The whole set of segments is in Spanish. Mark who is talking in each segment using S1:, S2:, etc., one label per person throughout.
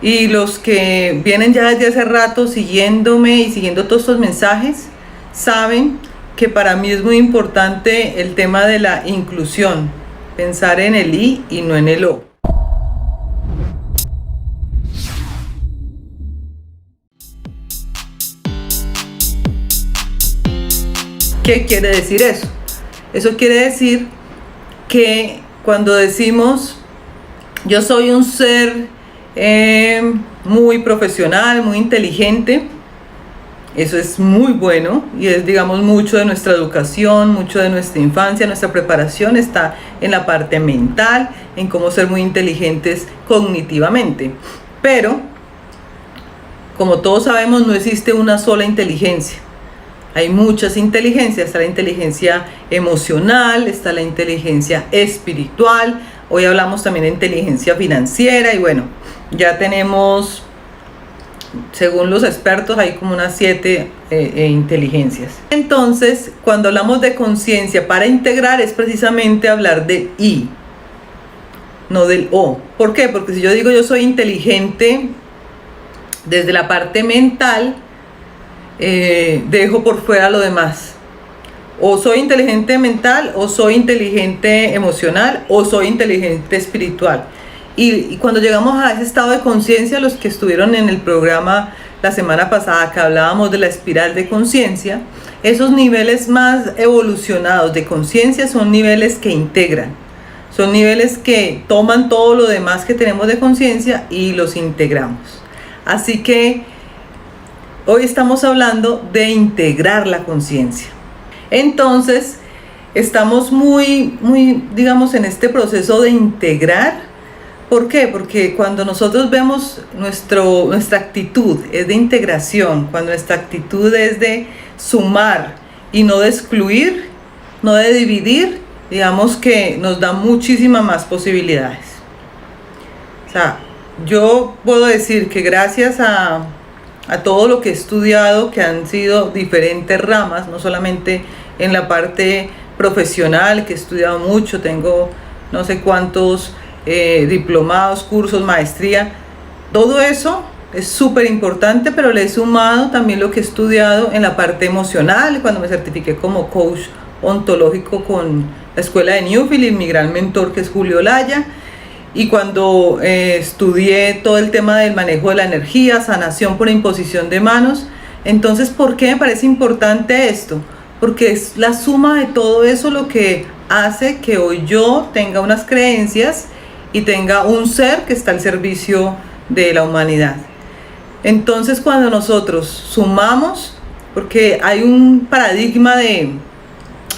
S1: Y los que vienen ya desde hace rato siguiéndome y siguiendo todos estos mensajes, saben que para mí es muy importante el tema de la inclusión, pensar en el I y no en el O. ¿Qué quiere decir eso? Eso quiere decir que cuando decimos yo soy un ser muy profesional, muy inteligente, eso es muy bueno y es, digamos, mucho de nuestra educación, mucho de nuestra infancia, nuestra preparación está en la parte mental, en cómo ser muy inteligentes cognitivamente. Pero, como todos sabemos, no existe una sola inteligencia. Hay muchas inteligencias, está la inteligencia emocional, está la inteligencia espiritual, hoy hablamos también de inteligencia financiera y bueno, ya tenemos, según los expertos, hay como unas 7 inteligencias. Entonces, cuando hablamos de conciencia para integrar es precisamente hablar del I, no del O. ¿Por qué? Porque si yo digo yo soy inteligente desde la parte mental, dejo por fuera lo demás. O soy inteligente mental, o soy inteligente emocional, o soy inteligente espiritual. Y cuando llegamos a ese estado de conciencia, los que estuvieron en el programa la semana pasada que hablábamos de la espiral de conciencia, esos niveles más evolucionados de conciencia son niveles que integran, son niveles que toman todo lo demás que tenemos de conciencia y los integramos. Así que hoy estamos hablando de integrar la conciencia. Entonces, estamos muy, digamos, en este proceso de integrar. ¿Por qué? Porque cuando nosotros vemos nuestra actitud es de integración, cuando nuestra actitud es de sumar y no de excluir, no de dividir, digamos que nos da muchísimas más posibilidades. O sea, yo puedo decir que gracias a todo lo que he estudiado, que han sido diferentes ramas, no solamente en la parte profesional, que he estudiado mucho, tengo no sé cuántos diplomados, cursos, maestría, todo eso es súper importante, pero le he sumado también lo que he estudiado en la parte emocional, cuando me certifiqué como coach ontológico con la escuela de Newfield y mi gran mentor que es Julio Laya, y cuando estudié todo el tema del manejo de la energía, sanación por imposición de manos. Entonces, ¿por qué me parece importante esto? Porque es la suma de todo eso lo que hace que hoy yo tenga unas creencias y tenga un ser que está al servicio de la humanidad. Entonces, cuando nosotros sumamos, porque hay un paradigma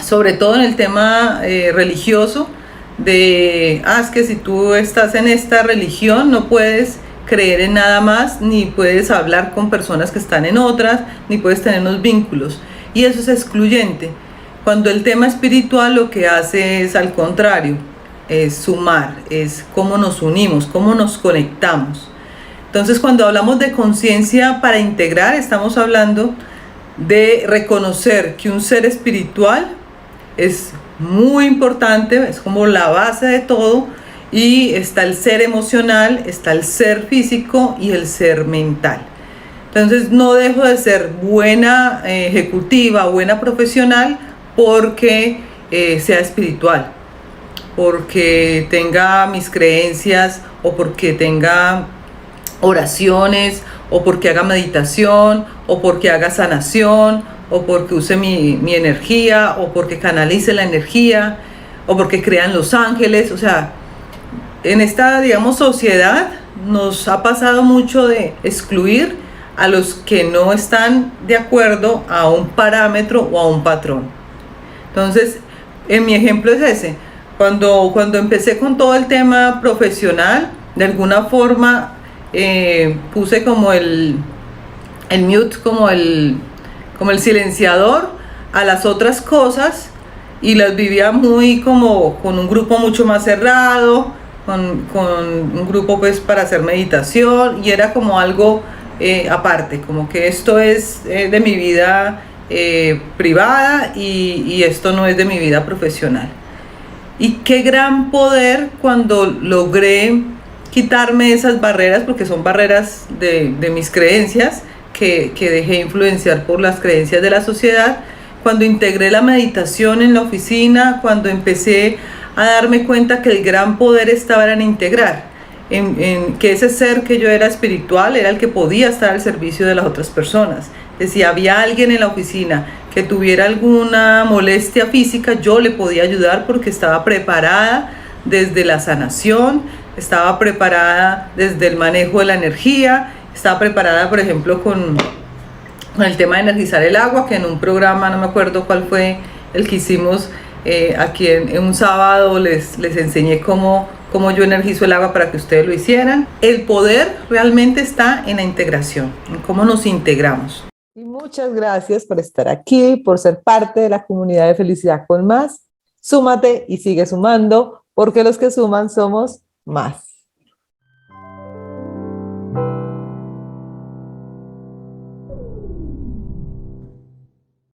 S1: sobre todo en el tema religioso, es que si tú estás en esta religión no puedes creer en nada más, ni puedes hablar con personas que están en otras, ni puedes tener unos vínculos, y eso es excluyente. Cuando el tema espiritual lo que hace es al contrario, es sumar, es cómo nos unimos, cómo nos conectamos. Entonces, cuando hablamos de conciencia para integrar, estamos hablando de reconocer que un ser espiritual es muy importante, es como la base de todo, y está el ser emocional, está el ser físico y el ser mental. Entonces no dejo de ser buena ejecutiva, buena profesional porque sea espiritual, porque tenga mis creencias o porque tenga oraciones o porque haga meditación o porque haga sanación o porque use mi energía, o porque canalice la energía, o porque crean los ángeles. O sea, en esta, digamos, sociedad nos ha pasado mucho de excluir a los que no están de acuerdo a un parámetro o a un patrón. Entonces, en mi ejemplo es ese. Cuando empecé con todo el tema profesional, de alguna forma puse como el mute, como el silenciador a las otras cosas, y las vivía muy como con un grupo mucho más cerrado, con un grupo pues para hacer meditación, y era como algo aparte, como que esto es de mi vida privada y esto no es de mi vida profesional. Y qué gran poder cuando logré quitarme esas barreras, porque son barreras de mis creencias, que dejé influenciar por las creencias de la sociedad. Cuando integré la meditación en la oficina, cuando empecé a darme cuenta que el gran poder estaba en integrar, en que ese ser que yo era espiritual era el que podía estar al servicio de las otras personas. Si había alguien en la oficina que tuviera alguna molestia física, yo le podía ayudar porque estaba preparada desde la sanación, estaba preparada desde el manejo de la energía, estaba preparada, por ejemplo, con el tema de energizar el agua, que en un programa, no me acuerdo cuál fue el que hicimos, aquí en un sábado les enseñé cómo yo energizo el agua para que ustedes lo hicieran. El poder realmente está en la integración, en cómo nos integramos. Y muchas gracias por estar aquí, por ser parte de la comunidad de Felicidad con Más. Súmate y sigue sumando, porque los que suman somos más.